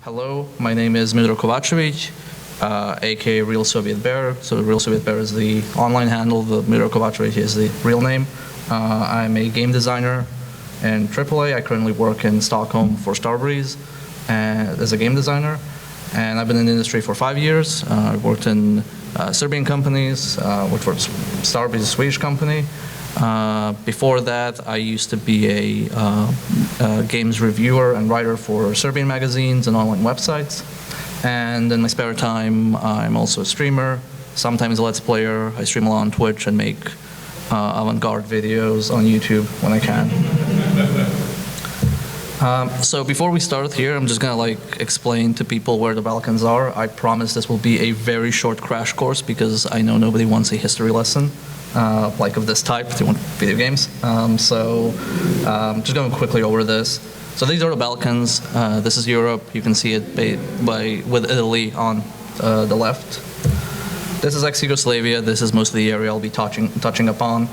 Hello, my name is Midro Kovacevic, aka Real Soviet Bear. So Real Soviet Bear is the online handle, the Midro Kovacevic is the real name. I'm a game designer in AAA. I currently work in Stockholm for Starbreeze as a game designer. And I've been in the industry for 5 years. I've worked in Serbian companies, which were Starbreeze, a Swedish company. Before that, I used to be a games reviewer and writer for Serbian magazines and online websites. And in my spare time, I'm also a streamer, sometimes a Let's Player. I stream a lot on Twitch and make avant-garde videos on YouTube when I can. So before we start here, I'm just gonna explain to people where the Balkans are. I promise this will be a very short crash course because I know nobody wants a history lesson of this type. They want video games. Just going quickly over this. So these are the Balkans. This is Europe. You can see it with Italy on the left. This is ex-Yugoslavia. This is mostly the area I'll be touching upon.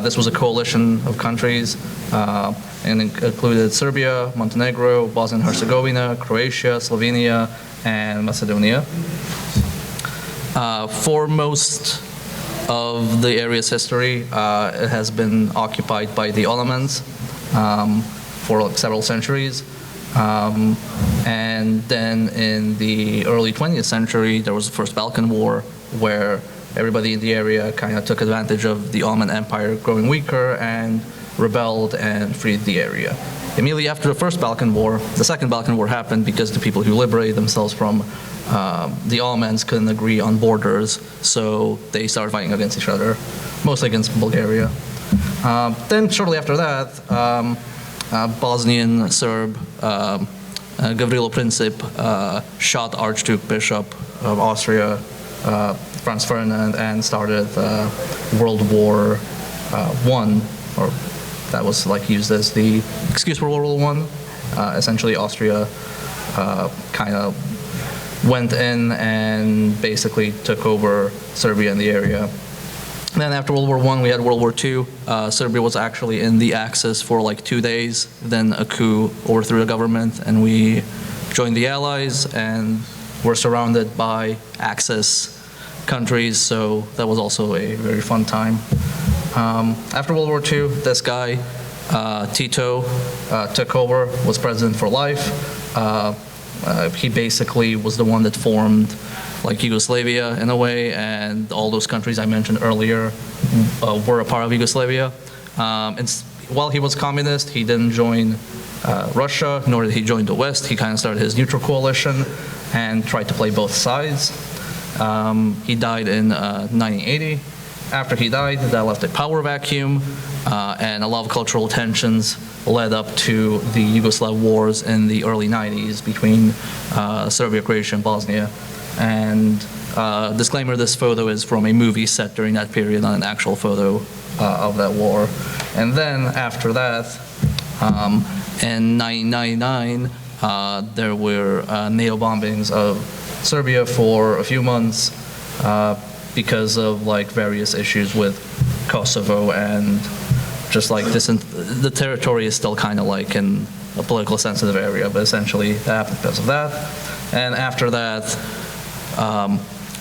This was a coalition of countries and included Serbia, Montenegro, Bosnia and Herzegovina, Croatia, Slovenia, and Macedonia. For most of the area's history, it has been occupied by the Ottomans for several centuries. And then in the early 20th century, there was the first Balkan War, where everybody in the area kind of took advantage of the Ottoman Empire growing weaker and rebelled and freed the area. Immediately after the first Balkan War, the second Balkan War happened because the people who liberated themselves from the Ottomans couldn't agree on borders, so they started fighting against each other, mostly against Bulgaria. Then shortly after that, Bosnian Serb Gavrilo Princip shot Archduke Bishop of Austria, Franz Ferdinand, and started World War I, or that was used as the excuse for World War I. Essentially, Austria kind of went in and basically took over Serbia in the area. Then after World War I, we had World War II. Serbia was actually in the Axis for 2 days. Then a coup overthrew the government, and we joined the Allies, and were surrounded by Axis countries, so that was also a very fun time. After World War II, this guy, Tito, took over, was president for life. He basically was the one that formed Yugoslavia in a way, and all those countries I mentioned earlier were a part of Yugoslavia. And while he was communist, he didn't join Russia, nor did he join the West. He kind of started his neutral coalition and tried to play both sides. He died in 1980. After he died, that left a power vacuum, and a lot of cultural tensions led up to the Yugoslav wars in the early 90s between Serbia, Croatia, and Bosnia. And disclaimer, this photo is from a movie set during that period, not an actual photo of that war. And then after that, in 1999, there were NATO bombings of Serbia for a few months because of various issues with Kosovo, and just the territory is still kind of in a politically sensitive area, but essentially that happened because of that. And after that,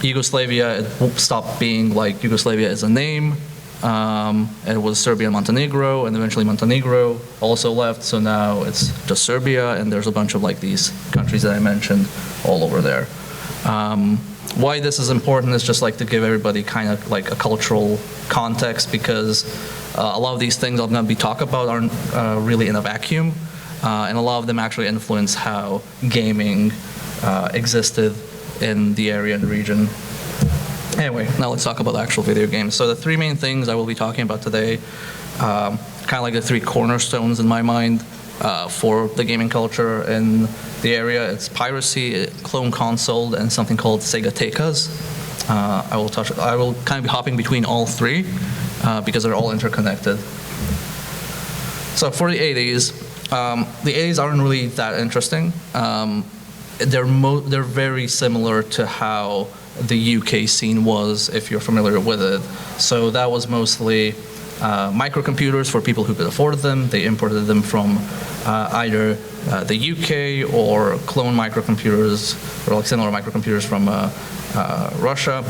Yugoslavia stopped being Yugoslavia as a name. It was Serbia and Montenegro, and eventually Montenegro also left, so now it's just Serbia, and there's a bunch of these countries that I mentioned all over there. Why this is important is just to give everybody kind of a cultural context, because a lot of these things I'm going to be talking about aren't really in a vacuum, and a lot of them actually influence how gaming existed in the area and the region. Anyway, now let's talk about actual video games. So the three main things I will be talking about today, kind of the three cornerstones in my mind for the gaming culture in the area. It's Piracy, Clone Console, and something called Segatekas. I will kind of be hopping between all three because they're all interconnected. So for the 80s, the 80s aren't really that interesting. They're very similar to how the UK scene was, if you're familiar with it. So that was mostly microcomputers for people who could afford them. They imported them from either the UK or clone microcomputers, or like similar microcomputers from Russia,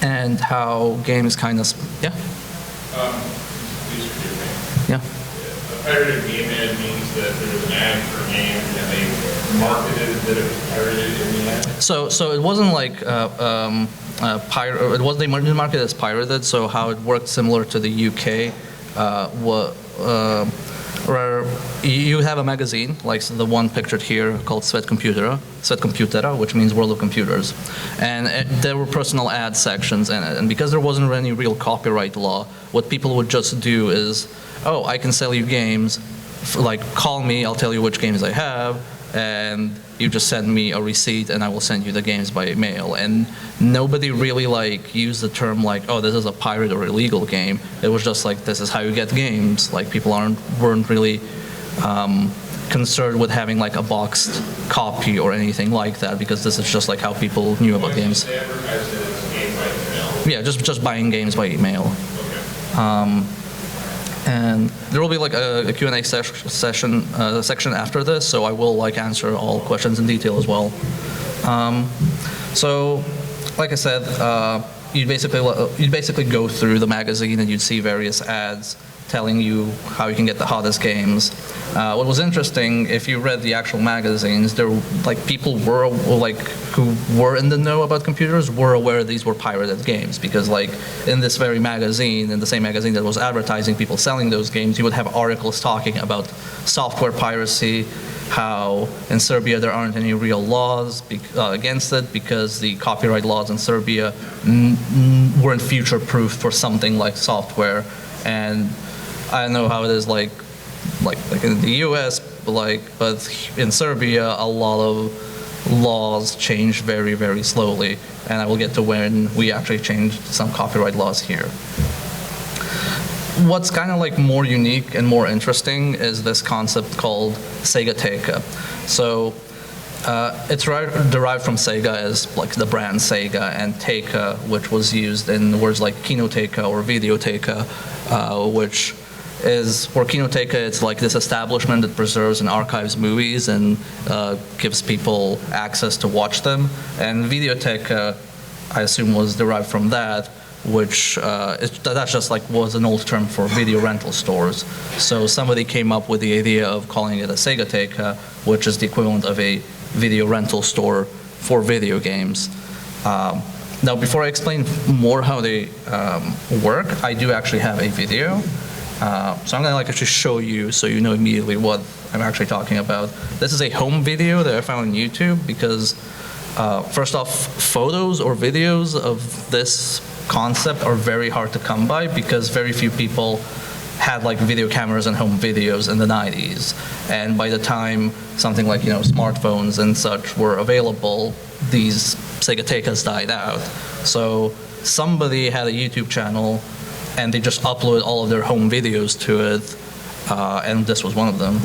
and how games kind of, yeah? Yeah. A pirated game ad means that there was an ad for a game and they marketed that it was pirated in the ad? So it wasn't like they didn't market it as pirated. So how it worked similar to the UK, where you have a magazine like the one pictured here called Segatekas, which means World of Computers, and there were personal ad sections in it. And because there wasn't any real copyright law, what people would just do is, oh, I can sell you games, like call me, I'll tell you which games I have, and you just send me a receipt and I will send you the games by mail. And nobody really like used the term like, oh, this is a pirate or illegal game. It was just like, this is how you get games. Like people weren't really concerned with having like a boxed copy or anything like that, because this is just like how people knew about games. They advertised it as a game by email? Yeah, just buying games by email. And there will be like a Q&A section after this, so I will like answer all questions in detail as well. So, like I said, you'd basically go through the magazine and you'd see various ads telling you how you can get the hottest games. What was interesting, if you read the actual magazines, there like people were like who were in the know about computers were aware these were pirated games, because like in this very magazine, in the same magazine that was advertising people selling those games, you would have articles talking about software piracy, how in Serbia there aren't any real laws against it because the copyright laws in Serbia weren't future-proof for something like software. And I don't know how it is like in the U.S., but in Serbia, a lot of laws change very, very slowly, and I will get to when we actually changed some copyright laws here. What's kind of like more unique and more interesting is this concept called Segateka. So it's derived from Sega as like the brand Sega, and Teka, which was used in words like Kinoteka or Videoteka, which is, for Kinoteka, it's like this establishment that preserves and archives movies and gives people access to watch them. And Videoteka, I assume, was derived from that, which that just like was an old term for video rental stores. So somebody came up with the idea of calling it a Segateka, which is the equivalent of a video rental store for video games. Now, before I explain more how they work, I do actually have a video. So I'm gonna like actually show you so you know immediately what I'm actually talking about. This is a home video that I found on YouTube because first off, photos or videos of this concept are very hard to come by because very few people had like video cameras and home videos in the 90s. And by the time something like, you know, smartphones and such were available, these Segatekas died out. So somebody had a YouTube channel and they just uploaded all of their home videos to it, and this was one of them.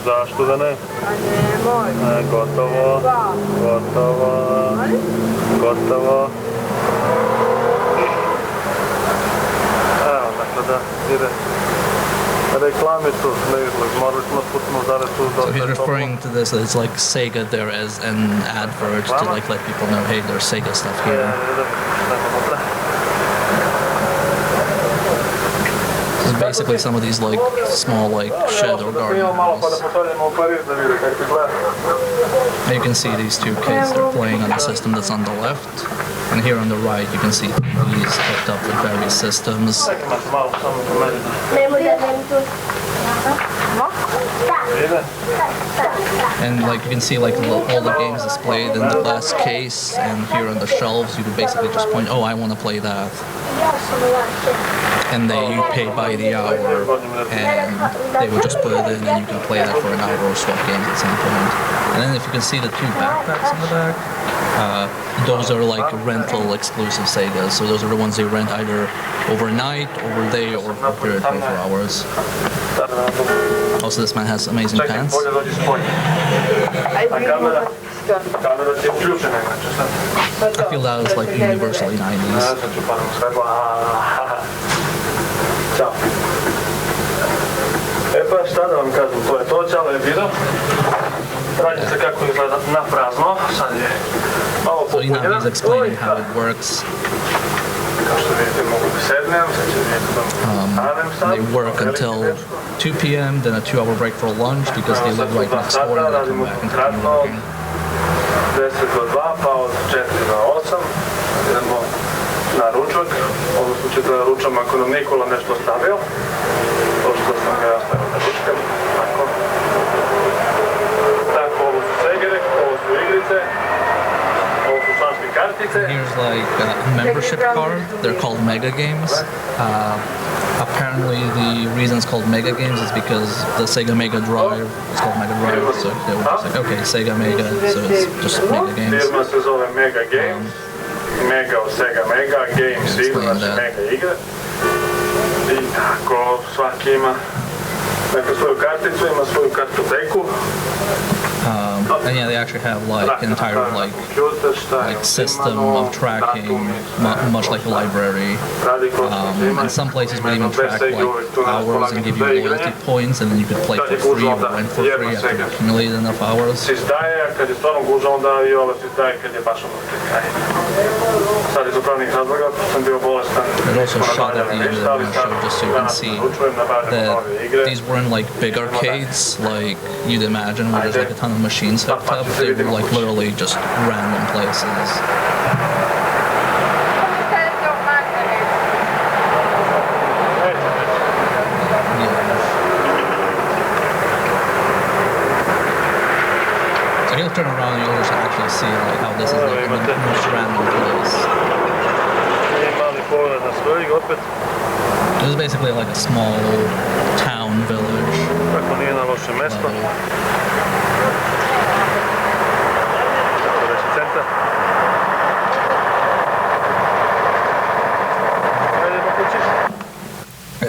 Zašto da ne? Gotovo, gotovo, gotovo. Evo, dakle da ide. Reklamicu, morali smo putno dale tu. So he's referring to this, it's like Sega there as an advert to like let people know, hey, there's Sega stuff here. This is basically some of these like small like shed or garden areas. You can see these two kids, they're playing on the system that's on the left. And here on the right, you can see these hooked up with various systems. And like you can see like all the games displayed in the glass case, and here on the shelves you can basically just point, oh, I want to play that. And you pay by the hour, and they would just put it in and you can play that for an hour or swap games at some point. And then if you can see the two backpacks in the back, those are like rental exclusive Segas. So those are the ones they rent either overnight, over day, or for a period of 24 hours. Also, this man has amazing pants. Kada da ti je uključena inače sad. I feel that was like universally 90s. Sad ću palim svetla. Ćao. E pa šta da vam kažem, to je to, ćao je video. Radi se kako izgleda na prazno, sad je malo So now popunjena. he's explaining how it works. Kao što vidite mogu da sednem, sad ću vidjeti da stavim sad. They work until 2 p.m., then a 2-hour break for lunch because they live right next door and they come back and continue working. 10 do 2, pa od 4 do 8. Idemo na ručak. Ovo slučaju da ručam ako nam Nikola nešto stavio. Pošto sam ga ja stavio da ručkam. Tako, ovo su cegere, ovo su igrice. Ovo su članske kartice. Here's like a membership card. They're called Mega Games. Apparently the reason it's called Mega Games is because the Sega Mega Drive is called Mega Drive, so they were just like, okay, Sega Mega, so it's just Mega Games. Firma se zove Mega Games. Mega od Sega Mega, Games igra, znači Mega igre. I tako, svaki ima svoju karticu, ima svoju kartoteku. And yeah, they actually have like an entire like system of tracking, much like a library. And some places would even track like hours and give you loyalty points, and then you could play for free or rent for free after you accumulate enough hours. Se izdaje, a kad je stvarno gužva, onda i ovo se izdaje kad je baš ono pred kraj. Sad iz upravnih razloga sam bio bolestan. It also shot at the end of the show just so you can see that these weren't like big arcades like you'd imagine where there's like a ton of machines hooked up. They were like literally just random places. So he'll turn around and you'll just actually see like how this is like the most random place. This is basically like a small town village. Tako nije na loše mesto. Centar.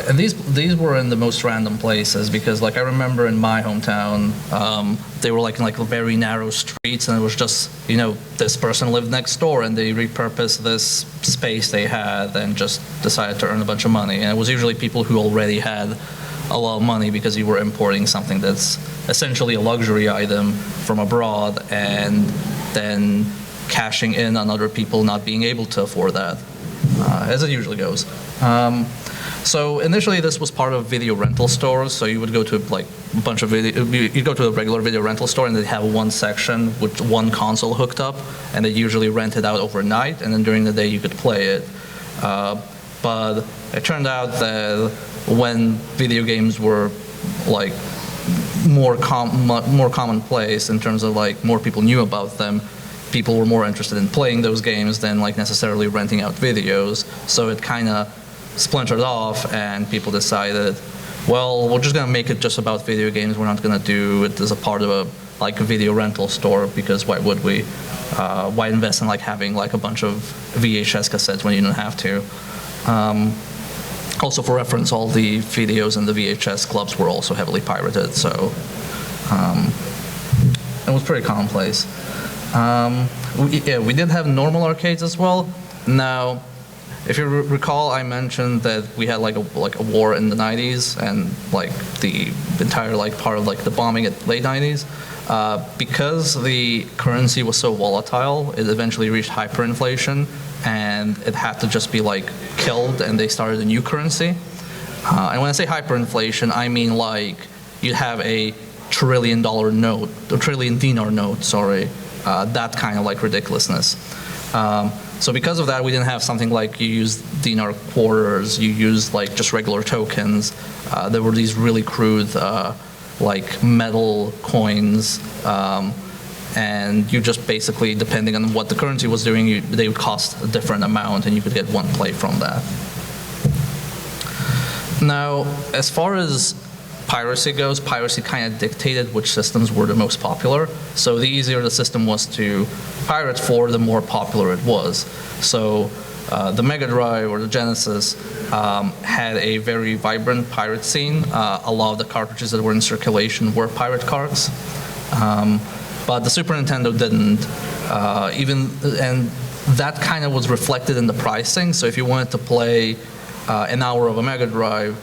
And these were in the most random places because, like, I remember in my hometown, they were like in like very narrow streets, and it was just, you know, this person lived next door, and they repurposed this space they had and just decided to earn a bunch of money. And it was usually people who already had a lot of money because you were importing something that's essentially a luxury item from abroad, and then cashing in on other people not being able to afford that, as it usually goes. So initially this was part of video rental stores, so you would go to like a bunch of you'd go to a regular video rental store and they'd have one section with one console hooked up, and they usually rent it out overnight, and then during the day you could play it. But it turned out that when video games were like more commonplace in terms of like more people knew about them, people were more interested in playing those games than like necessarily renting out videos. So it kind of splintered off, and people decided, well, we're just gonna make it just about video games. We're not gonna do it as a part of a like a video rental store, because why would we? Why invest in like having like a bunch of VHS cassettes when you don't have to? Also, for reference, all the videos in the VHS clubs were also heavily pirated, so it was pretty commonplace. We did have normal arcades as well. Now, if you recall, I mentioned that we had like a war in the 90s, and like the entire like part of like the bombing at late 90s. Because the currency was so volatile, it eventually reached hyperinflation, and it had to just be like killed, and they started a new currency. And when I say hyperinflation, I mean like you'd have a $1 trillion note, a trillion dinar note, sorry, that kind of like ridiculousness. So because of that, we didn't have something like you use dinar quarters, you use like just regular tokens. There were these really crude like metal coins, and you just basically, depending on what the currency was doing, they would cost a different amount, and you could get one play from that. Now, as far as piracy goes, piracy kind of dictated which systems were the most popular. So the easier the system was to pirate for, the more popular it was. So the Mega Drive or the Genesis had a very vibrant pirate scene. A lot of the cartridges that were in circulation were pirate cards. but the Super Nintendo didn't. And that kind of was reflected in the pricing. So if you wanted to play an hour of a Mega Drive,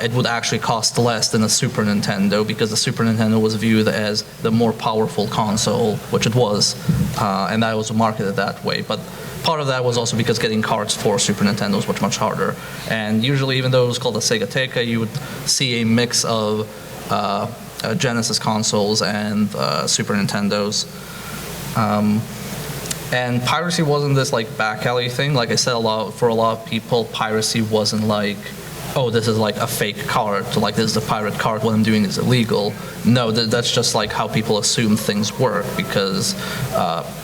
it would actually cost less than a Super Nintendo, because the Super Nintendo was viewed as the more powerful console, which it was, and that was marketed that way. But part of that was also because getting cards for Super Nintendo was much harder. And usually, even though it was called a Segateka, you would see a mix of Genesis consoles and Super Nintendos. And Piracy wasn't this like back alley thing. Like I said, for a lot of people, Piracy wasn't like, oh, this is like a fake card, so like this is a pirate card, what I'm doing is illegal. No, that's just like how people assume things work, because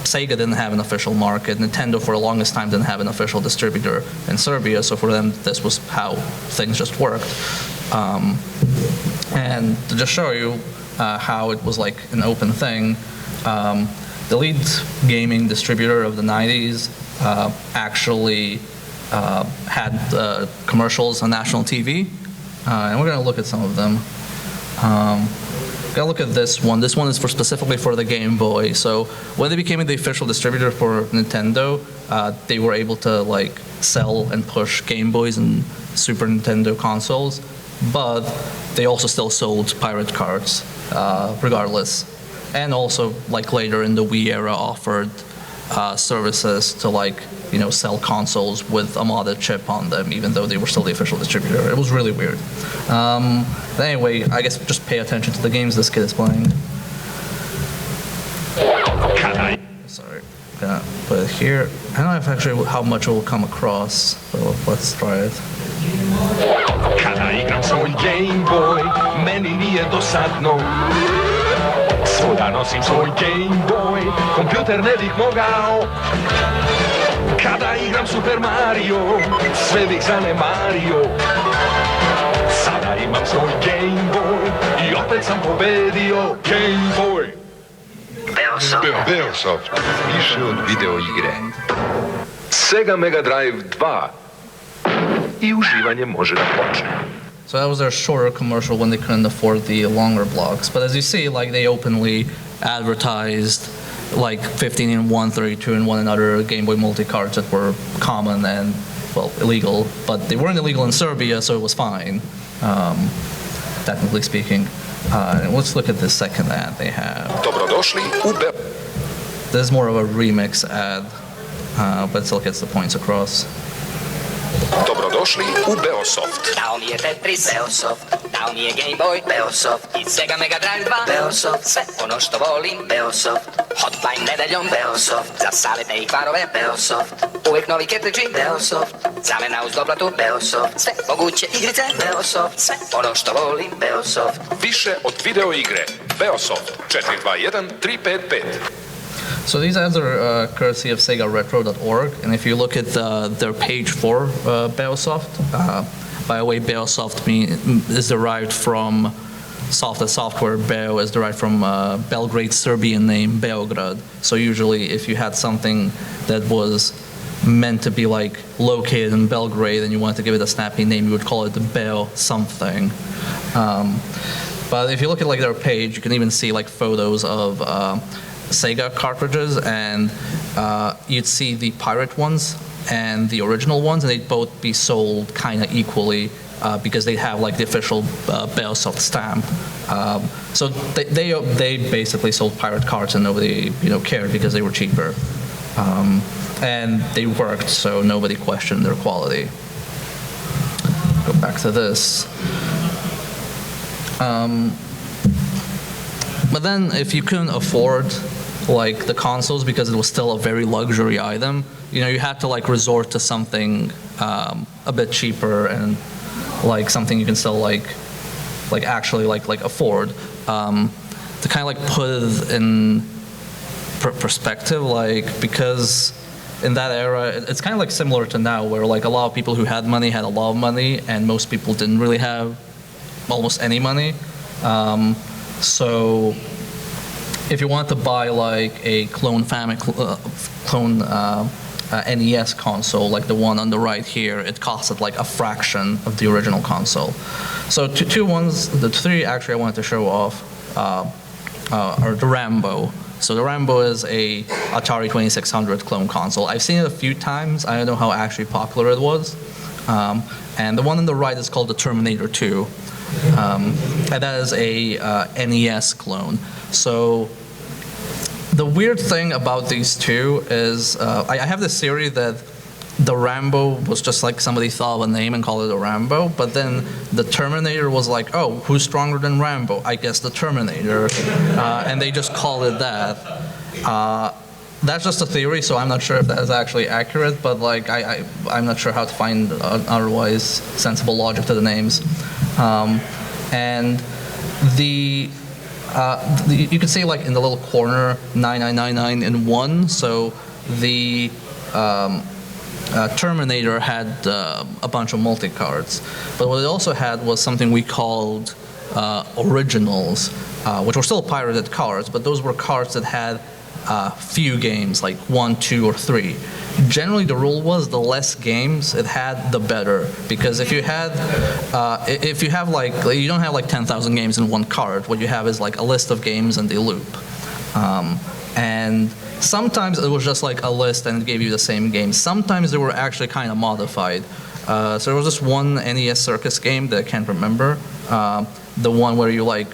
Sega didn't have an official market. Nintendo for the longest time didn't have an official distributor in Serbia, so for them this was how things just worked. And to just show you how it was like an open thing, the lead gaming distributor of the 90s actually had commercials on national TV, and we're going to look at some of them. We're going to look at this one. This one is specifically for the Game Boy. So when they became the official distributor for Nintendo, they were able to like sell and push Game Boys and Super Nintendo consoles, but they also still sold pirate cards regardless. And also, like later in the Wii era, offered services to like, you know, sell consoles with a modded chip on them, even though they were still the official distributor. It was really weird. But anyway, I guess just pay attention to the games this kid is playing. Sorry, I'm gonna put it here. I don't know if actually how much it will come across, so let's try it. Kada igram svoj Game Boy, meni nije dosadno. Svuda nosim svoj Game Boy, kompjuter ne bih mogao. Kada igram Super Mario, sve bih zanemario. Sada imam svoj Game Boy i opet sam pobedio. Game Boy. Beosoft, više od video igre. Sega Mega Drive 2. I uživanje može da počne. So that was their shorter commercial when they couldn't afford the longer blocks. But as you see, like they openly advertised like 15-in-1, 32-in-1, and other Game Boy multi-cards that were common and, well, illegal. But they weren't illegal in Serbia, so it was fine, technically speaking. Let's look at the second ad they have. This is more of a remix ad, but it still gets the points across. Dobrodošli u Beosoft. Dao mi je Tetris, Beosoft. Dao mi je Gameboy, Beosoft. I Sega Mega Drive 2, Beosoft. Sve ono što volim, Beosoft. Hotline nedeljom, Beosoft. Za savete i kvarove, Beosoft. Uvijek novi cartridge, Beosoft. Zamena uz doplatu, Beosoft. Sve moguće igrice, Beosoft. Sve ono što volim, Beosoft. Više od video igre. Beosoft 421 355. So these ads are courtesy of SegaRetro.org, and if you look at their page for Beosoft, by the way, Beosoft is derived from software. Beo is derived from Belgrade Serbian name Beograd. So usually, if you had something that was meant to be like located in Belgrade and you wanted to give it a snappy name, you would call it the Beo something. But if you look at like their page, you can even see like photos of Sega cartridges, and you'd see the pirate ones and the original ones, and they'd both be sold kind of equally because they have like the official Beosoft stamp. So they basically sold pirate cards, and nobody cared because they were cheaper, and they worked, so nobody questioned their quality. Go back to this. But then, if you couldn't afford like the consoles because it was still a very luxury item, you had to like resort to something a bit cheaper and like something you can still like actually like afford. To kind of like put it in perspective, like because in that era it's kind of like similar to now, where like a lot of people who had money had a lot of money, and most people didn't really have almost any money. So if you want to buy like a clone NES console, like the one on the right here, it costed like a fraction of the original console. So the three actually I wanted to show off are the Rambo. So the Rambo is a Atari 2600 clone console. I've seen it a few times. I don't know how actually popular it was. And the one on the right is called the Terminator 2. And that is a NES clone. So the weird thing about these two is I have this theory that the Rambo was just like somebody thought of a name and called it a Rambo, but then the Terminator was like, oh, who's stronger than Rambo? I guess the Terminator. And they just called it that. That's just a theory, so I'm not sure if that is actually accurate, but like I'm not sure how to find otherwise sensible logic to the names. And you can see like in the little corner 9999 in 1, so the Terminator had a bunch of multi-cards, but what it also had was something we called originals, which were still pirated cards, but those were cards that had few games, like 1, 2, or 3. Generally, the rule was the less games it had, the better. Because if you have like, you don't have like 10,000 games in one card. What you have is like a list of games and they loop. And sometimes it was just like a list and it gave you the same game. Sometimes they were actually kind of modified. So there was this one NES Circus game that I can't remember. The one where you like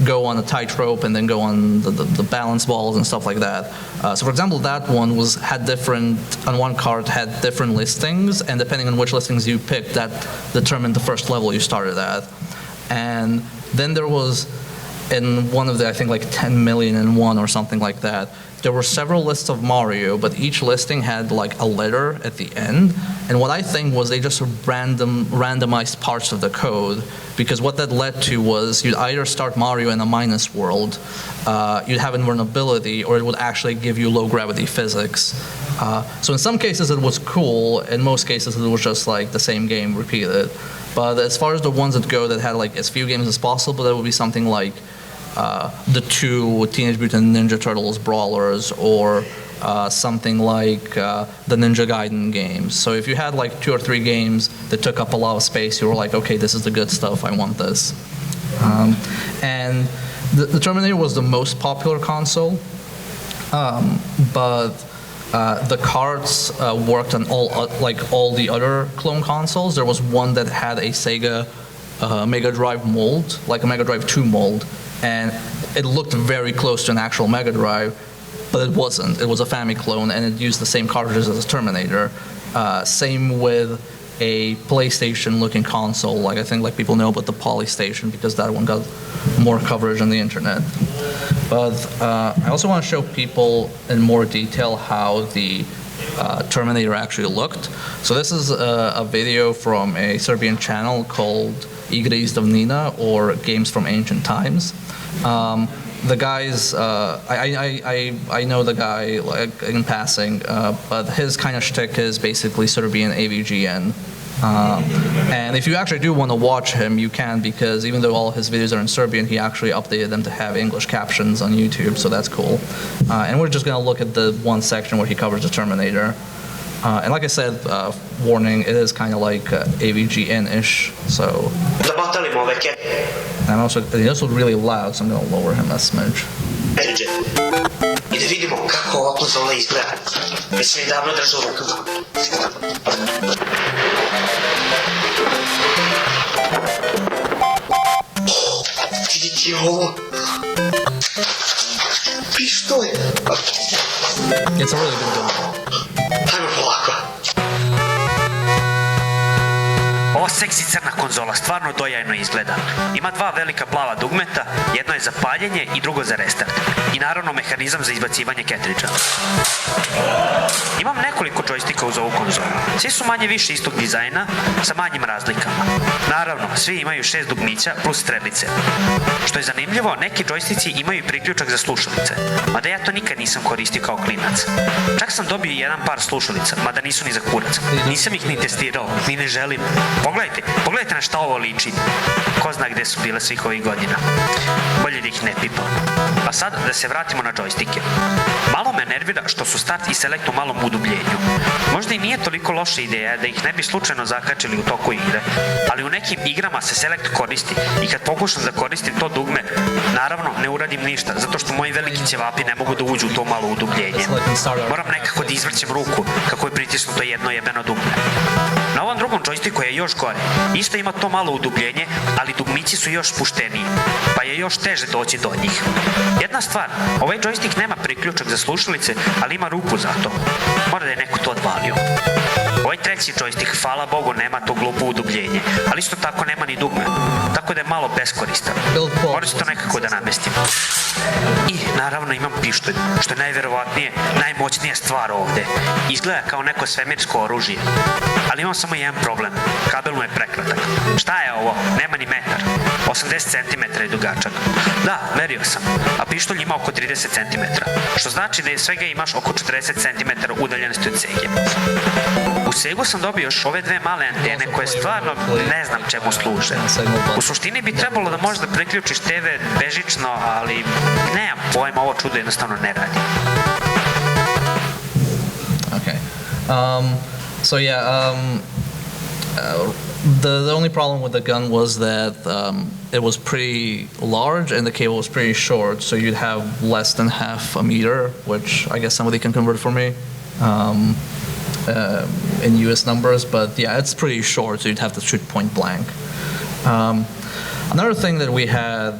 go on a tightrope and then go on the balance balls and stuff like that. So for example, that one had different, on one card had different listings, and depending on which listings you picked, that determined the first level you started at. And then there was, in one of the, I think like 10 million in one or something like that, there were several lists of Mario, but each listing had like a letter at the end. And what I think was they just randomized parts of the code, because what that led to was you'd either start Mario in a minus world, you'd have invulnerability, or it would actually give you low gravity physics. So in some cases it was cool, in most cases it was just like the same game repeated. But as far as the ones that go that had like as few games as possible, that would be something like the 2 Teenage Mutant Ninja Turtles brawlers, or something like the Ninja Gaiden games. So if you had like 2 or 3 games that took up a lot of space, you were like, okay, this is the good stuff, I want this. And the Terminator was the most popular console, but the cards worked on all the other clone consoles. There was one that had a Sega Mega Drive mold, like a Mega Drive 2 mold, and it looked very close to an actual Mega Drive, but it wasn't. It was a Famicom clone, and it used the same cartridges as a Terminator. Same with a PlayStation-looking console, like I think like people know about the Polystation, because that one got more coverage on the internet. But I also want to show people in more detail how the Terminator actually looked. So this is a video from a Serbian channel called Igre iz davnina, or Games from Ancient Times. The guys, I know the guy like in passing, but his kind of shtick is basically Serbian AVGN. And if you actually do want to watch him, you can, because even though all his videos are in Serbian, he actually updated them to have English captions on YouTube, so that's cool. And we're just going to look at the one section where he covers the Terminator. And like I said, warning, it is kind of like AVGN-ish, so... And also, it's also really loud, so I'm going to lower him a smidge. I da vidimo kako ova konzola izgleda. Već sam je davno držao u rukama. Vidite ovo? Pištolj! It's a really good gun. Hajmo polako. Ova seksi crna konzola stvarno dojajno izgleda. Ima 2 velika plava dugmeta, jedno je za paljenje i drugo za restart. I naravno mehanizam za izbacivanje cartridža. Imam nekoliko džojstika uz ovu konzolu. Svi su manje više istog dizajna, sa manjim razlikama. Naravno, svi imaju 6 dugmića plus strelice. Što je zanimljivo, neki džojstici imaju i priključak za slušalice, mada ja to nikad nisam koristio kao klinac. Čak sam dobio jedan par slušalica, mada nisu ni za kurac. Nisam ih ni testirao, ni ne želim. Pogledajte na šta ovo liči. Ko zna gde su bile svih ovih godina. Bolje da ih ne pipam. A sad da se vratimo na džojstike. Malo me nervira što su start i select u malom udubljenju. Možda i nije toliko loša ideja da ih ne bi slučajno zakačili u toku igre, ali u nekim igrama se select koristi i kad pokušam da koristim to dugme, naravno ne uradim ništa, zato što moji veliki ćevapi ne mogu da uđu u to malo udubljenje. Moram nekako da izvrćem ruku kako je pritisnuto jedno jebeno dugme. Na ovom drugom džojstiku je još gore. Isto ima to malo udubljenje, ali dugmići su još spušteniji, pa je još teže doći do njih. Jedna stvar, ovaj džojstik nema priključak za slušalice, ali ima rupu za to. Mora da je neko to odvalio. Ovaj treći džojstik, hvala Bogu, nema to glupo udubljenje, ali isto tako nema ni dugme, tako da je malo beskoristan. Mora se to nekako da namestim. I naravno imam pištolj, što je najverovatnije najmoćnija stvar ovde. Izgleda kao neko svemirsko oružje. Ali imam samo jedan problem, kabel mu je prekratak. Šta je ovo? Nema ni metar. 80 cm je dugačak. Da, merio sam, a pištolj ima oko 30 cm, što znači da je svega imaš oko 40 cm udaljenosti od Sege. U Segu sam dobio još ove dve male antene koje stvarno ne znam čemu služe. U suštini bi trebalo da možeš da priključiš TV bežično, ali nemam pojma, ovo čudo jednostavno ne radi. Okay. So yeah, the only problem with the gun was that it was pretty large and the cable was pretty short, so you'd have less than half a meter, which I guess somebody can convert for me in US numbers, but yeah, it's pretty short, so you'd have to shoot point blank. Another thing that we had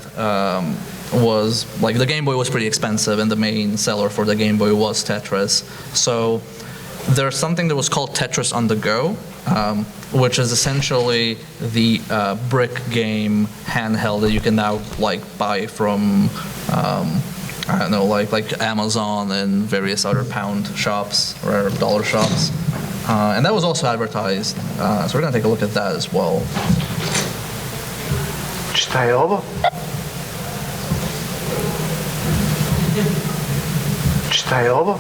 was, like, the Game Boy was pretty expensive, and the main seller for the Game Boy was Tetris. So there's something that was called Tetris on the go, which is essentially the brick game handheld that you can now, like, buy from I don't know, like Amazon and various other pound shops or dollar shops. And that was also advertised. So we're gonna take a look at that as well. Šta je ovo? Šta je ovo?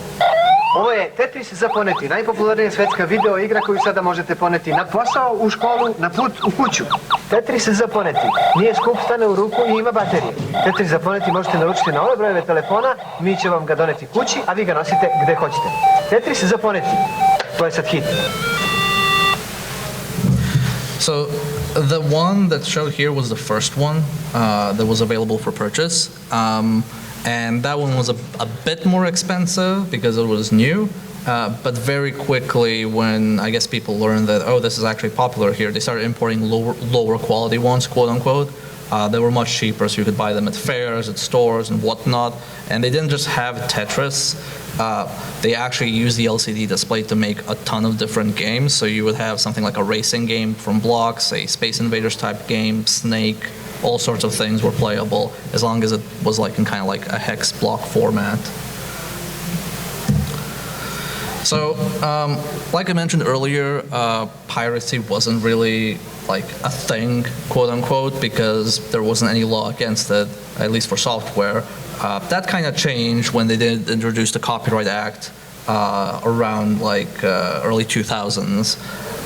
Ovo je Tetris za poneti, najpopularnija svetska video igra koju sada možete poneti na posao, u školu, na put, u kuću. Tetris za poneti. Nije skup, stane u ruku i ima baterije. Tetris za poneti možete naručiti na ove brojeve telefona, mi će vam ga doneti kući, a vi ga nosite gde hoćete. Tetris za poneti. To je sad hit. So the one that showed here was the first one that was available for purchase. And that one was a bit more expensive because it was new, but very quickly when I guess people learned that, oh, this is actually popular here, they started importing lower quality ones, quote unquote. They were much cheaper, so you could buy them at fairs, at stores, and whatnot. And they didn't just have Tetris. They actually used the LCD display to make a ton of different games. So you would have something like a racing game from blocks, a Space Invaders type game, Snake, all sorts of things were playable as long as it was like in kind of like a hex block format. So, like I mentioned earlier, piracy wasn't really like a thing, quote unquote, because there wasn't any law against it, at least for software. That kind of changed when they did introduce the Copyright Act around like early 2000s.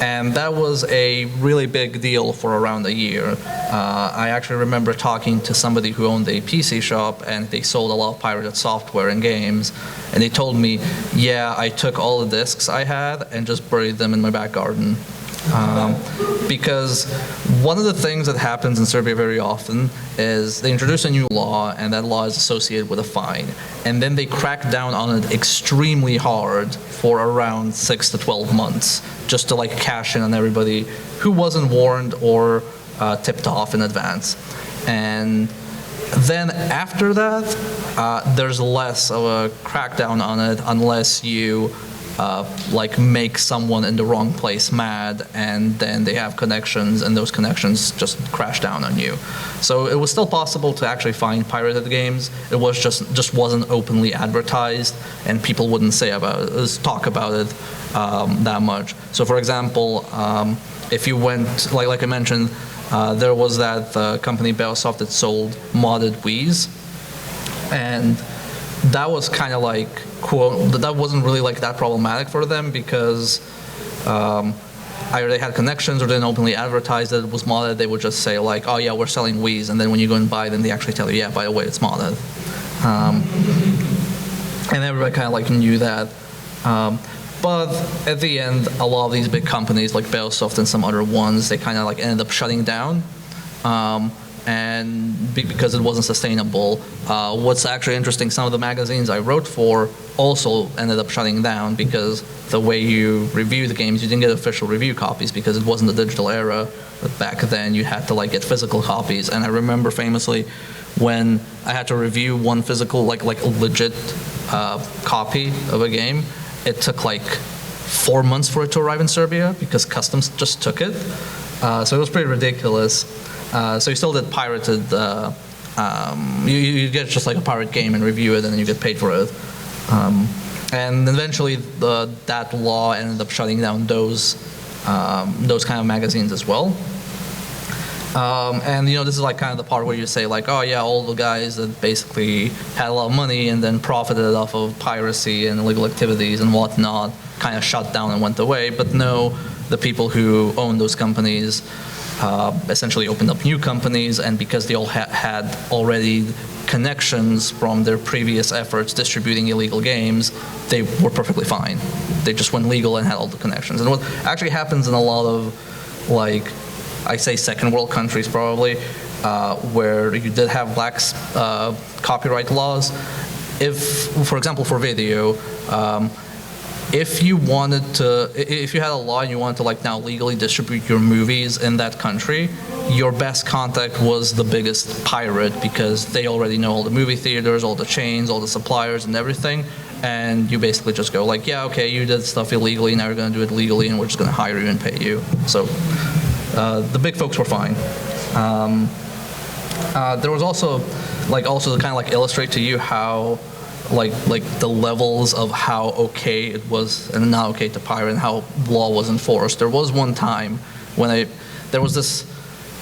And that was a really big deal for around a year. I actually remember talking to somebody who owned a PC shop, and they sold a lot of pirated software and games, and they told me, yeah, I took all the discs I had and just buried them in my back garden. Because one of the things that happens in Serbia very often is they introduce a new law, and that law is associated with a fine. And then they crack down on it extremely hard for around 6 to 12 months, just to like cash in on everybody who wasn't warned or tipped off in advance. And then after that, there's less of a crackdown on it unless you like make someone in the wrong place mad, and then they have connections, and those connections just crash down on you. So it was still possible to actually find pirated games. It was just wasn't openly advertised, and people wouldn't talk about it that much. So for example, if you went, like I mentioned, there was that company Balsoft that sold modded Wiis, and that was kind of like, quote, that wasn't really like that problematic for them because either they had connections or didn't openly advertise that it was modded. They would just say like, oh yeah, we're selling Wii's, and then when you go and buy them, they actually tell you, yeah, by the way, it's modded. And everybody kind of like knew that. But at the end, a lot of these big companies like Bellsoft and some other ones, they kind of like ended up shutting down. Because it wasn't sustainable. What's actually interesting, some of the magazines I wrote for also ended up shutting down because the way you review the games, you didn't get official review copies because it wasn't the digital era. But back then, you had to like get physical copies. And I remember famously when I had to review one physical, like a legit copy of a game, it took like 4 months for it to arrive in Serbia because customs just took it. So it was pretty ridiculous. So you still did pirated, you get just like a pirate game and review it and then you get paid for it. And eventually that law ended up shutting down those kind of magazines as well. And this is like kind of the part where you say like, oh yeah, all the guys that basically had a lot of money and then profited off of piracy and illegal activities and whatnot kind of shut down and went away. But no, the people who owned those companies essentially opened up new companies, and because they all had already connections from their previous efforts distributing illegal games, they were perfectly fine. They just went legal and had all the connections. And what actually happens in a lot of, like, I say second world countries probably, where you did have lax copyright laws, if, for example, for video, if you had a law and you wanted to like now legally distribute your movies in that country, your best contact was the biggest pirate because they already know all the movie theaters, all the chains, all the suppliers and everything. And you basically just go like, yeah, okay, you did stuff illegally, now you're gonna do it legally and we're just gonna hire you and pay you. So the big folks were fine. There was also to kind of like illustrate to you how like the levels of how okay it was and not okay to pirate and how law was enforced. There was one time when there was this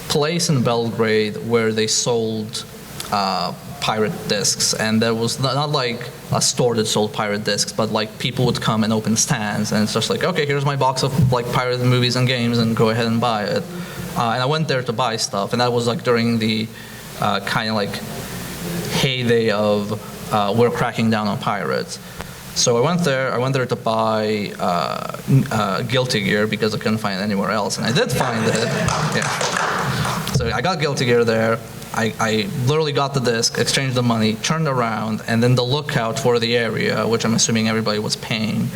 place in Belgrade where they sold pirate discs, and there was not like a store that sold pirate discs, but like people would come and open stands, and it's just like, okay, here's my box of like pirated movies and games, and go ahead and buy it. And I went there to buy stuff, and that was like during the kind of like heyday of we're cracking down on pirates. So I went there to buy Guilty Gear because I couldn't find it anywhere else, and I did find it. Yeah. So I got Guilty Gear there. I literally got the disc, exchanged the money, turned around, and then the lookout for the area, which I'm assuming everybody was paying,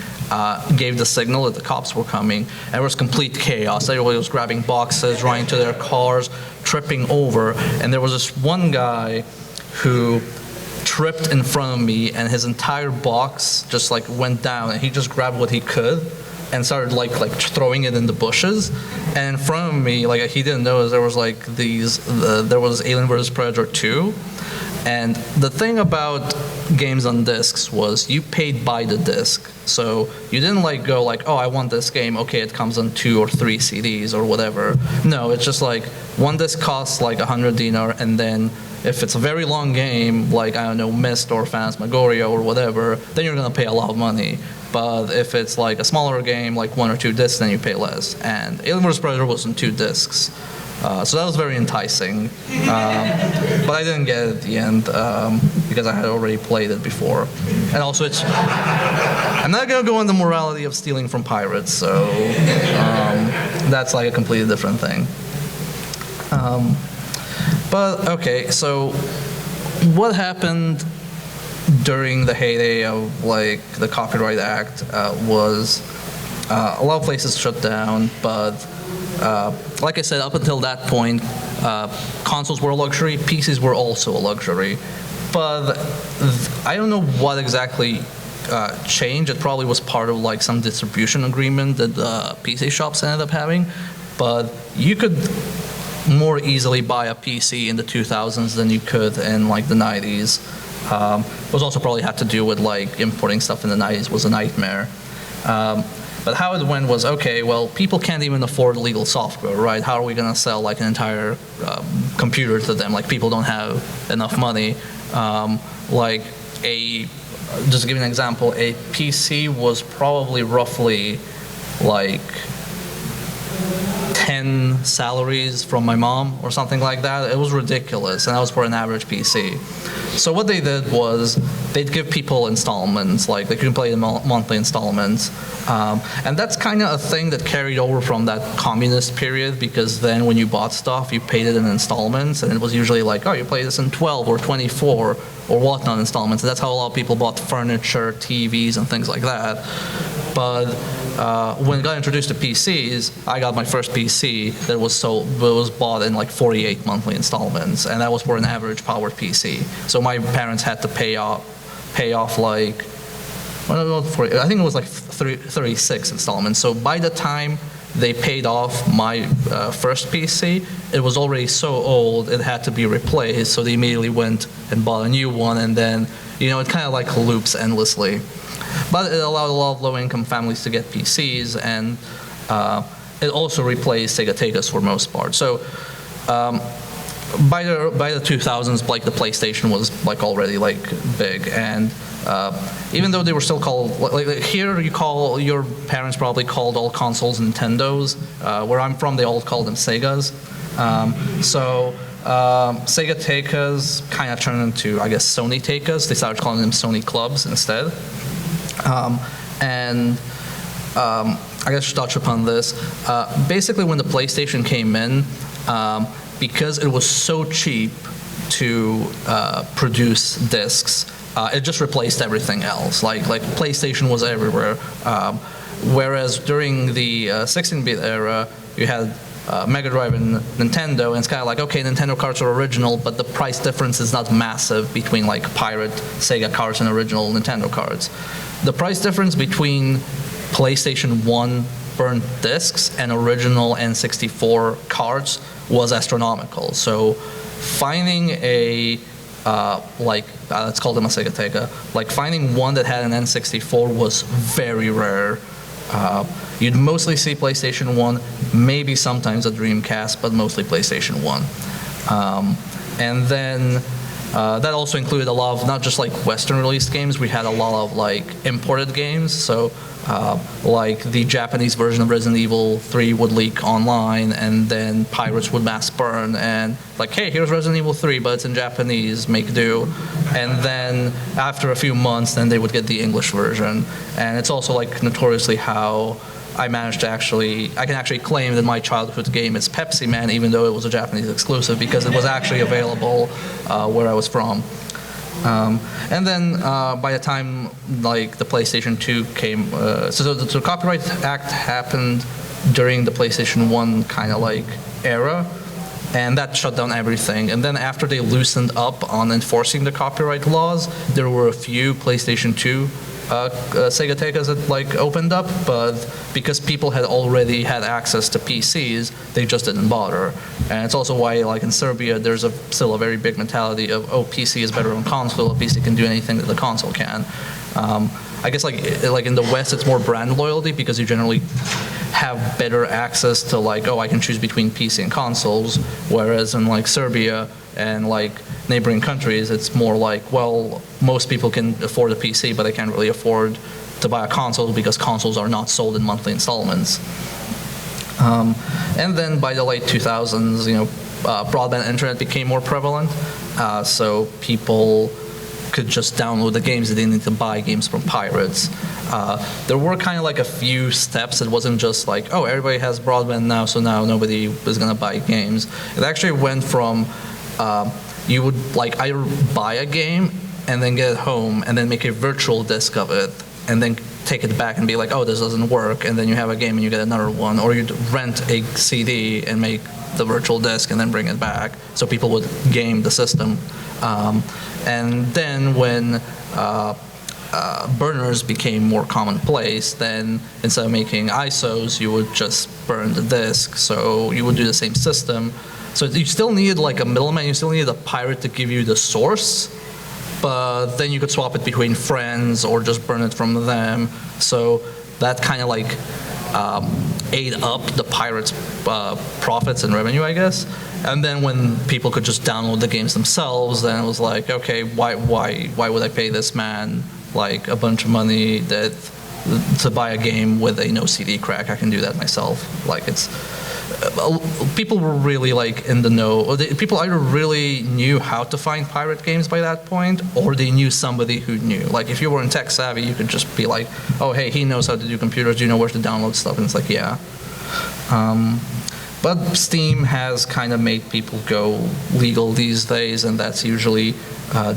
gave the signal that the cops were coming. And there was complete chaos. Everybody was grabbing boxes, running to their cars, tripping over, and there was this one guy who tripped in front of me, and his entire box just like went down, and he just grabbed what he could and started like throwing it in the bushes. And in front of me, like he didn't notice, there was like there was Alien vs. Predator 2. And the thing about games on discs was you paid by the disc. So you didn't like go like, oh, I want this game, okay, it comes on 2 or 3 CDs or whatever. No, it's just like one disc costs like 100 dinar, and then if it's a very long game, like, I don't know, Myst or Phantasmagoria or whatever, then you're gonna pay a lot of money. But if it's like a smaller game, like 1 or 2 discs, then you pay less. And Alien vs. Predator was in 2 discs. So that was very enticing. But I didn't get it at the end because I had already played it before. And also I'm not gonna go on the morality of stealing from pirates, so that's like a completely different thing. But okay, so what happened during the heyday of like the Copyright Act was a lot of places shut down, but like I said, up until that point, consoles were a luxury, PCs were also a luxury. But I don't know what exactly changed. It probably was part of like some distribution agreement that PC shops ended up having, but you could more easily buy a PC in the 2000s than you could in like the 90s. It was also probably had to do with like importing stuff in the 90s was a nightmare. But how it went was, okay, well, people can't even afford legal software, right? How are we gonna sell like an entire computer to them? Like people don't have enough money. Just to give you an example, a PC was probably roughly like 10 salaries from my mom or something like that. It was ridiculous, and that was for an average PC. So what they did was they'd give people installments, like they could play in monthly installments. And that's kind of a thing that carried over from that communist period, because then when you bought stuff, you paid it in installments, and it was usually like, oh, you play this in 12 or 24 or whatnot installments. And that's how a lot of people bought furniture, TVs, and things like that. But when it got introduced to PCs, I got my first PC that was bought in like 48 monthly installments, and that was for an average powered PC. So my parents had to pay off like, I think it was like 36 installments. So by the time they paid off my first PC, it was already so old it had to be replaced. So they immediately went and bought a new one, and then it kind of like loops endlessly. But it allowed a lot of low-income families to get PCs, and it also replaced Segatekas for most part. So by the 2000s, like the PlayStation was like already like big, and even though they were still called like here, your parents probably called all consoles Nintendos. Where I'm from, they all called them Segas. Segatekas kind of turned into, I guess, Sony-tekas. They started calling them Sony Clubs instead. I guess to touch upon this, basically when the PlayStation came in, because it was so cheap to produce discs, it just replaced everything else. Like PlayStation was everywhere. Whereas during the 16-bit era, you had Mega Drive and Nintendo, and it's kind of like, okay, Nintendo cards are original, but the price difference is not massive between like pirate Sega cards and original Nintendo cards. The price difference between PlayStation 1 burnt discs and original N64 cards was astronomical. So finding a let's call them a Segateka, like finding one that had an N64 was very rare. You'd mostly see PlayStation 1, maybe sometimes a Dreamcast, but mostly PlayStation 1. And then that also included a lot of not just like Western released games. We had a lot of like imported games. So like the Japanese version of Resident Evil 3 would leak online, and then pirates would mass burn and like, hey, here's Resident Evil 3, but it's in Japanese, make do. And then after a few months, then they would get the English version. And it's also like notoriously how I managed to I can actually claim that my childhood game is Pepsi Man, even though it was a Japanese exclusive, because it was actually available where I was from. And then by the time like the PlayStation 2 came, so the Copyright Act happened during the PlayStation 1 kind of like era, and that shut down everything. And then after they loosened up on enforcing the copyright laws, there were a few PlayStation 2 Segatekas that like opened up, but because people had already had access to PCs, they just didn't bother. And it's also why, like in Serbia, there's still a very big mentality of, oh, PC is better than console. A PC can do anything that the console can. I guess like in the West, it's more brand loyalty, because you generally have better access to like, oh, I can choose between PC and consoles. Whereas in like Serbia and like neighboring countries, it's more like, well, most people can afford a PC, but they can't really afford to buy a console because consoles are not sold in monthly installments. And then by the late 2000s, broadband internet became more prevalent, so people could just download the games. They didn't need to buy games from pirates. There were kind of like a few steps. It wasn't just like, oh, everybody has broadband now, so now nobody is going to buy games. It actually went from you would like either buy a game and then get it home and then make a virtual disk of it and then take it back and be like, oh, this doesn't work, and then you have a game and you get another one, or you'd rent a CD and make the virtual disk and then bring it back, so people would game the system. And then when burners became more commonplace, then instead of making ISOs, you would just burn the disk, so you would do the same system. So you still needed like a middleman, you still needed a pirate to give you the source, but then you could swap it between friends or just burn it from them. So that kind of like ate up the pirates' profits and revenue, I guess. And then when people could just download the games themselves, then it was like, okay, why would I pay this man like a bunch of money to buy a game with a no CD crack? I can do that myself. Like people were really like in the know. Or people either really knew how to find pirate games by that point, or they knew somebody who knew. Like if you were in tech savvy, you could just be like, oh hey, he knows how to do computers. Do you know where to download stuff? And it's like, yeah. But Steam has kind of made people go legal these days, and that's usually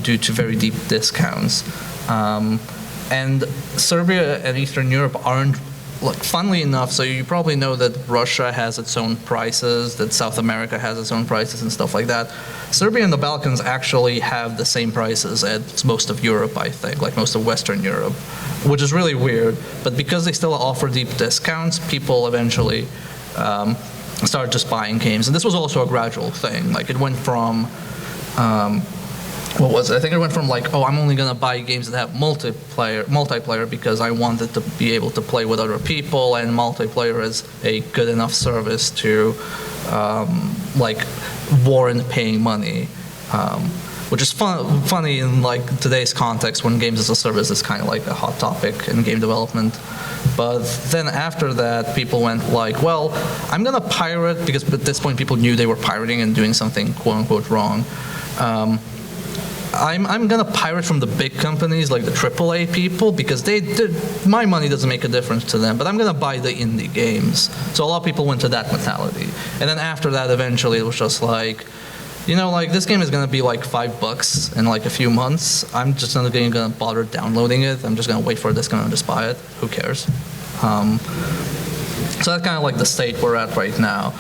due to very deep discounts. And Serbia and Eastern Europe aren't, like, funnily enough, so you probably know that Russia has its own prices, that South America has its own prices and stuff like that. Serbia and the Balkans actually have the same prices as most of Europe, I think, like most of Western Europe, which is really weird. But because they still offer deep discounts, people eventually started just buying games. And this was also a gradual thing. Like, it went from, what was it? I think it went from like, oh, I'm only gonna buy games that have multiplayer because I wanted to be able to play with other people, and multiplayer is a good enough service to like warrant paying money, which is funny in like today's context when games as a service is kind of like a hot topic in game development. But then after that, people went like, well, I'm gonna pirate, because at this point people knew they were pirating and doing something quote unquote wrong. I'm gonna pirate from the big companies, like the AAA people, because my money doesn't make a difference to them, but I'm gonna buy the indie games. So a lot of people went to that mentality. And then after that, eventually it was just like, you know, like, this game is gonna be like $5 in like a few months. I'm just not gonna bother downloading it. I'm just gonna wait for a discount and just buy it. Who cares? So that's kind of like the state we're at right now.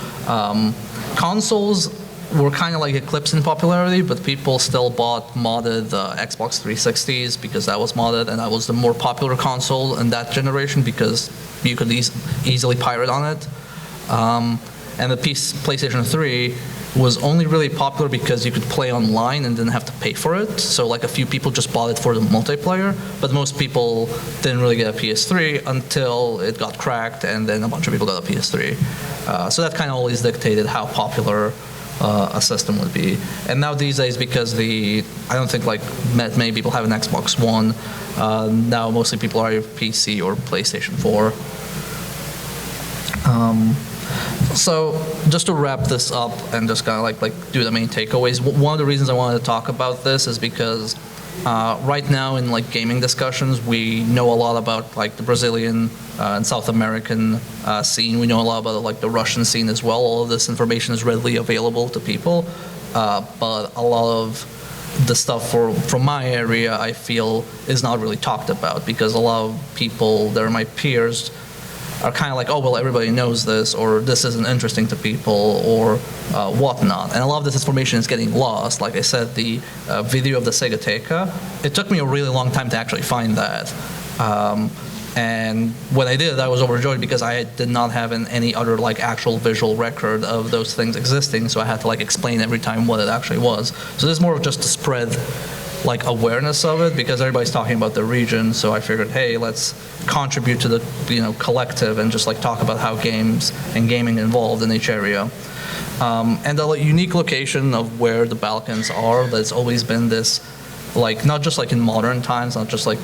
Consoles were kind of like eclipsed in popularity, but people still bought modded Xbox 360s because that was modded, and that was the more popular console in that generation because you could easily pirate on it. And the PlayStation 3 was only really popular because you could play online and didn't have to pay for it. So like a few people just bought it for the multiplayer, but most people didn't really get a PS3 until it got cracked, and then a bunch of people got a PS3. So that kind of always dictated how popular a system would be. And now these days, because I don't think like many people have an Xbox One, now mostly people are either PC or PlayStation 4. So just to wrap this up and just kind of like do the main takeaways, one of the reasons I wanted to talk about this is because right now in like gaming discussions, we know a lot about like the Brazilian and South American scene. We know a lot about like the Russian scene as well. All of this information is readily available to people, but a lot of the stuff from my area, I feel, is not really talked about because a lot of people that are my peers are kind of like, oh, well, everybody knows this, or this isn't interesting to people, or whatnot. And a lot of this information is getting lost. Like I said, the video of the Segateka, it took me a really long time to actually find that. And when I did, I was overjoyed because I did not have any other like actual visual record of those things existing, so I had to like explain every time what it actually was. So this is more of just to spread like awareness of it, because everybody's talking about the region, so I figured, hey, let's contribute to the collective and just like talk about how games and gaming involved in each area. And the unique location of where the Balkans are, that's always been this, like, not just like in modern times, not just like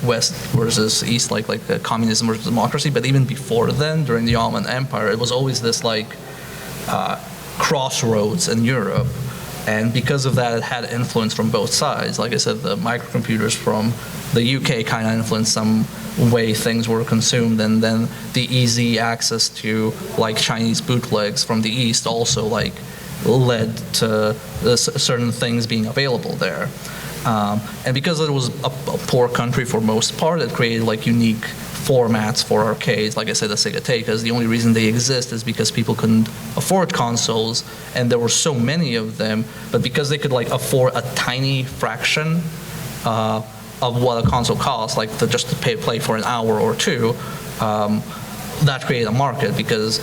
West versus East, like communism versus democracy, but even before then, during the Ottoman Empire, it was always this like crossroads in Europe. And because of that, it had influence from both sides. Like I said, the microcomputers from the UK kind of influenced some way things were consumed, and then the easy access to like Chinese bootlegs from the East also like led to certain things being available there. And because it was a poor country for most part, it created like unique formats for arcades. Like I said, the Segatekas, the only reason they exist is because people couldn't afford consoles, and there were so many of them, but because they could like afford a tiny fraction of what a console costs, like just to play for an hour or two, that created a market, because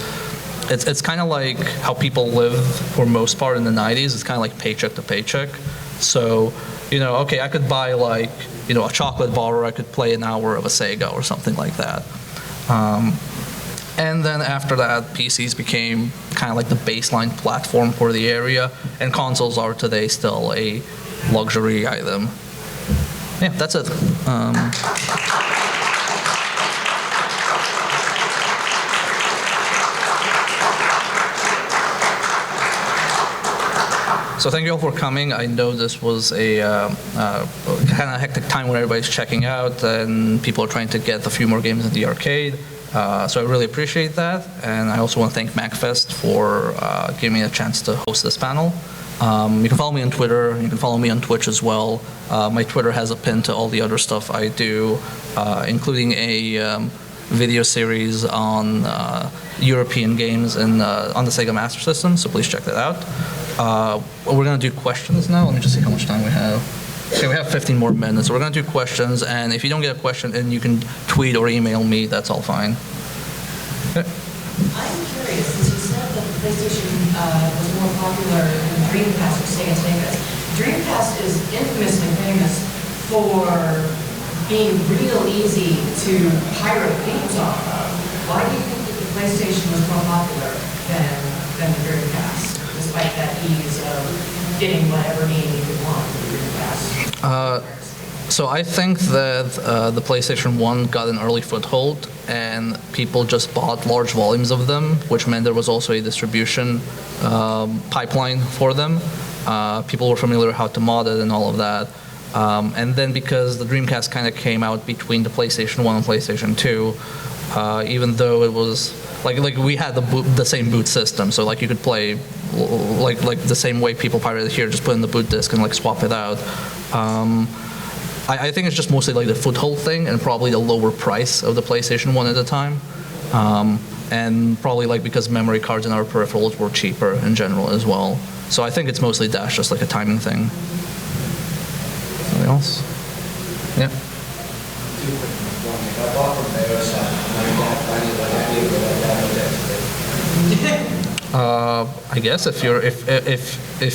it's kind of like how people live for most part in the 90s. It's kind of like paycheck to paycheck. So, okay, I could buy like, a chocolate bar, or I could play an hour of a Sega or something like that. And then after that, PCs became kind of like the baseline platform for the area, and consoles are today still a luxury item. Yeah, that's it. So thank you all for coming. I know this was a kind of hectic time when everybody's checking out and people are trying to get a few more games in the arcade. So I really appreciate that. And I also want to thank MAGFest for giving me a chance to host this panel. You can follow me on Twitter. You can follow me on Twitch as well. My Twitter has a pin to all the other stuff I do, including a video series on European games and on the Sega Master System, so please check that out. We're going to do questions now. Let me just see how much time we have. Okay, we have 15 more minutes. So we're going to do questions, and if you don't get a question in, you can tweet or email me. That's all fine. Okay. I'm curious, since you said that the PlayStation was more popular than Dreamcast or Segatekas. Dreamcast is infamously famous for being real easy to pirate games on. Why do you think that the PlayStation was more popular than the Dreamcast, despite that ease of getting whatever game you could want with the Dreamcast? So I think that the PlayStation 1 got an early foothold, and people just bought large volumes of them, which meant there was also a distribution pipeline for them. People were familiar with how to mod it and all of that. And then because the Dreamcast kind of came out between the PlayStation 1 and PlayStation 2, even though it was like we had the same boot system, so like you could play like the same way people pirated here, just put in the boot disk and like swap it out. I think it's just mostly like the foothold thing and probably the lower price of the PlayStation 1 at the time. And probably like because memory cards and other peripherals were cheaper in general as well. So I think it's mostly that's just like a timing thing. Anything else? Yeah. I guess if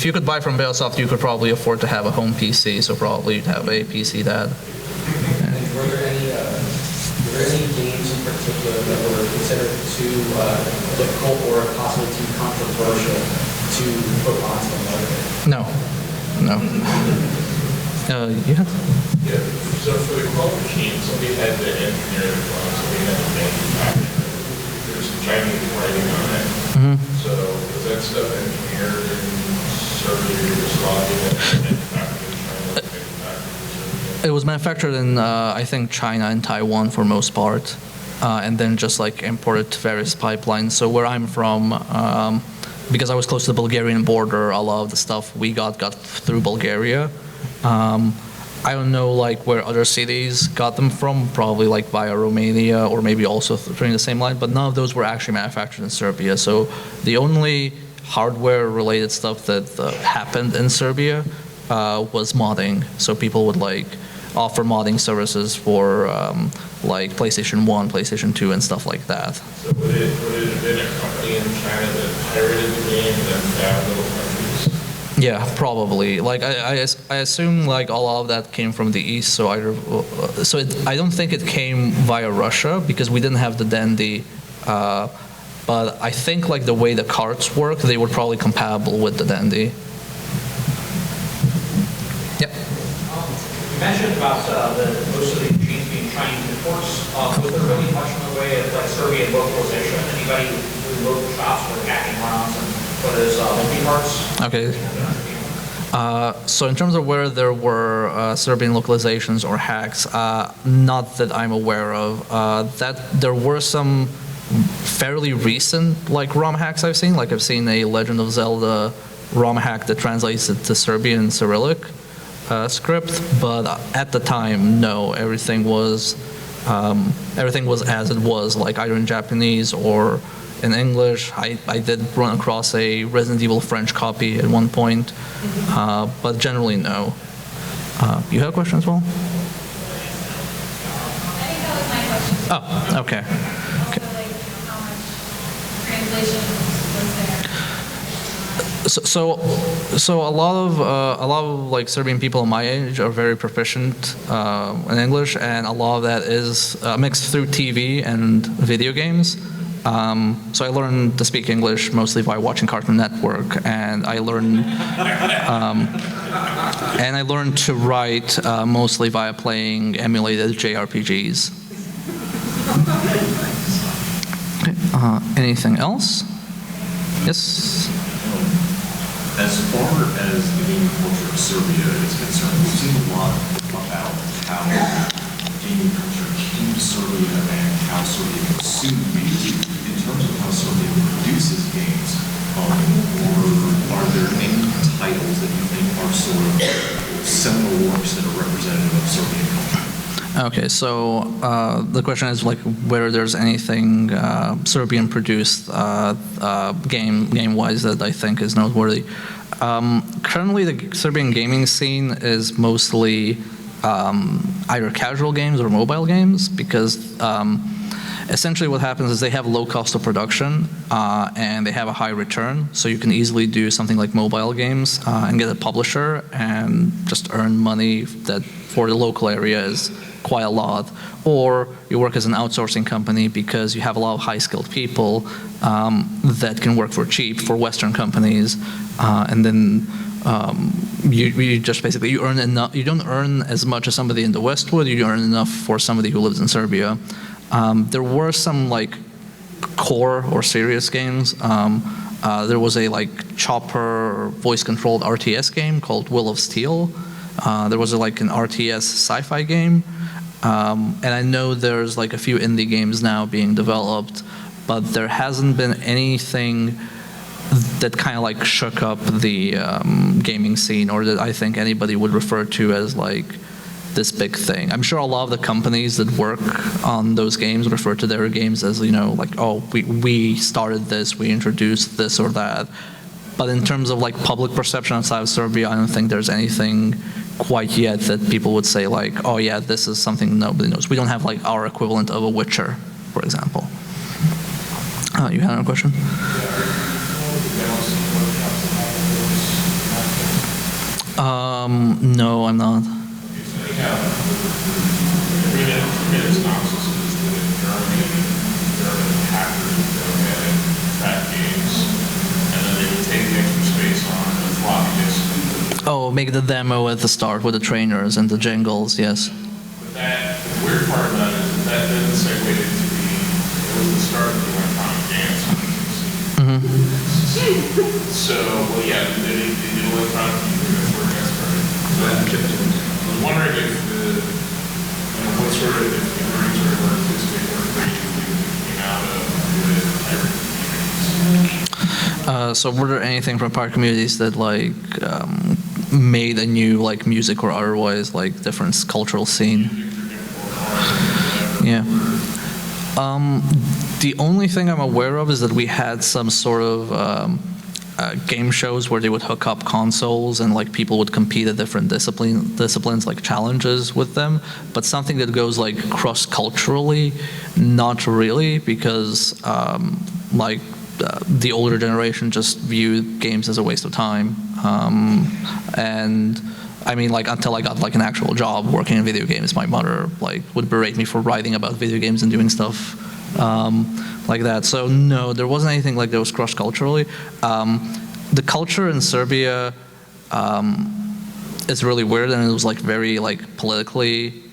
you could buy from Balesoft, you could probably afford to have a home PC. So probably you'd have a PC that. Were there any games in particular that were considered too difficult or possibly too controversial to put onto the market? No. You have? Yeah, so for the Chrome machine, somebody had to engineer the Chrome, somebody had to manufacture it. There's some Chinese writing on it. Mm-hmm. So was that stuff engineered in Serbia, Yugoslavia, manufactured in China, manufactured in Serbia? It was manufactured in, I think, China and Taiwan for most part, and then just like imported to various pipelines. So where I'm from, because I was close to the Bulgarian border, a lot of the stuff we got through Bulgaria. I don't know like where other cities got them from, probably like via Romania or maybe also through the same line, but none of those were actually manufactured in Serbia. So the only hardware-related stuff that happened in Serbia was modding. So people would like offer modding services for like PlayStation 1, PlayStation 2, and stuff like that. So would it have been a company in China that pirated the game and then found little countries? Yeah, probably. Like I assume like a lot of that came from the east. So I don't think it came via Russia because we didn't have the Dandy. But I think like the way the carts work, they were probably compatible with the Dandy. Yep. You mentioned about most of the machines being Chinese imports. Was there really much in the way of like Serbian localization? Anybody who local shops were hacking around and what is multi-parts? Okay. So in terms of where there were Serbian localizations or hacks, not that I'm aware of. That there were some fairly recent like ROM hacks I've seen. Like I've seen a Legend of Zelda ROM hack that translates it to Serbian and Cyrillic script, but at the time, no. Everything was as it was, like either in Japanese or in English. I did run across a Resident Evil French copy at one point, but generally no. You have a question as well? I think that was my question. Oh, okay. Also, like, how much translation was there? So a lot of like Serbian people my age are very proficient in English, and a lot of that is mixed through TV and video games. So I learned to speak English mostly by watching Cartoon Network, and I learned to write mostly via playing emulated JRPGs. Okay, anything else? Yes. As far as the gaming culture of Serbia is concerned, we've seen a lot about how gaming culture came to Serbia and how Serbia consumed music. In terms of how Serbia produces games, or are there any titles that you think are sort of seminal works that are representative of Serbian culture? Okay, so the question is like whether there's anything Serbian produced game-wise that I think is noteworthy. Currently, the Serbian gaming scene is mostly either casual games or mobile games because essentially what happens is they have low cost of production and they have a high return, so you can easily do something like mobile games and get a publisher and just earn money that for the local area is quite a lot. Or you work as an outsourcing company because you have a lot of high-skilled people that can work for cheap for Western companies, and then you just basically you earn enough. You don't earn as much as somebody in the West would. You earn enough for somebody who lives in Serbia. There were some like core or serious games. There was a like chopper voice-controlled RTS game called Will of Steel. There was like an RTS sci-fi game. And I know there's like a few indie games now being developed, but there hasn't been anything that kind of like shook up the gaming scene, or that I think anybody would refer to as like this big thing. I'm sure a lot of the companies that work on those games refer to their games as, you know, like, oh, we started this, we introduced this or that. But in terms of like public perception outside of Serbia, I don't think there's anything quite yet that people would say like, oh yeah, this is something nobody knows. We don't have like our equivalent of a Witcher, for example. You had another question? No, I'm not. Oh, make the demo at the start with the trainers and the jingles, yes. But that, the weird part about it is that doesn't segue into it was the start of the electronic dance music. So, well, yeah, they did electronic music, that's where that started. So I was wondering if what sort of, if the dreams sort of artistic or creative music came out of the pirate. So were there anything from pirate communities that like made a new like music or otherwise like different cultural scene? Yeah. The only thing I'm aware of is that we had some sort of game shows where they would hook up consoles and like people would compete at different disciplines like challenges with them, but something that goes like cross-culturally, not really, because the older generation just viewed games as a waste of time. And I mean, like, until I got like an actual job working in video games, my mother like would berate me for writing about video games and doing stuff like that. So no, there wasn't anything like that was cross-culturally. The culture in Serbia is really weird, and it was like very like politically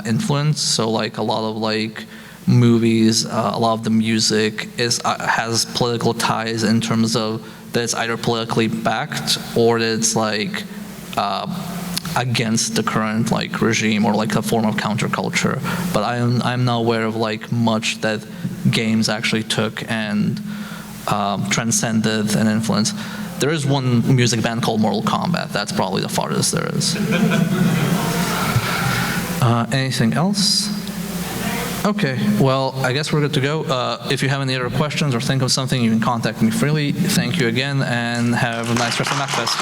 influenced. So like a lot of like movies, a lot of the music has political ties in terms of that it's either politically backed or that it's like against the current like regime or like a form of counterculture. But I'm not aware of like much that games actually took and transcended and influenced. There is one music band called Mortal Kombat. That's probably the farthest there is. Anything else? Okay, well, I guess we're good to go. If you have any other questions or think of something, you can contact me freely. Thank you again, and have a nice rest of MAGFest.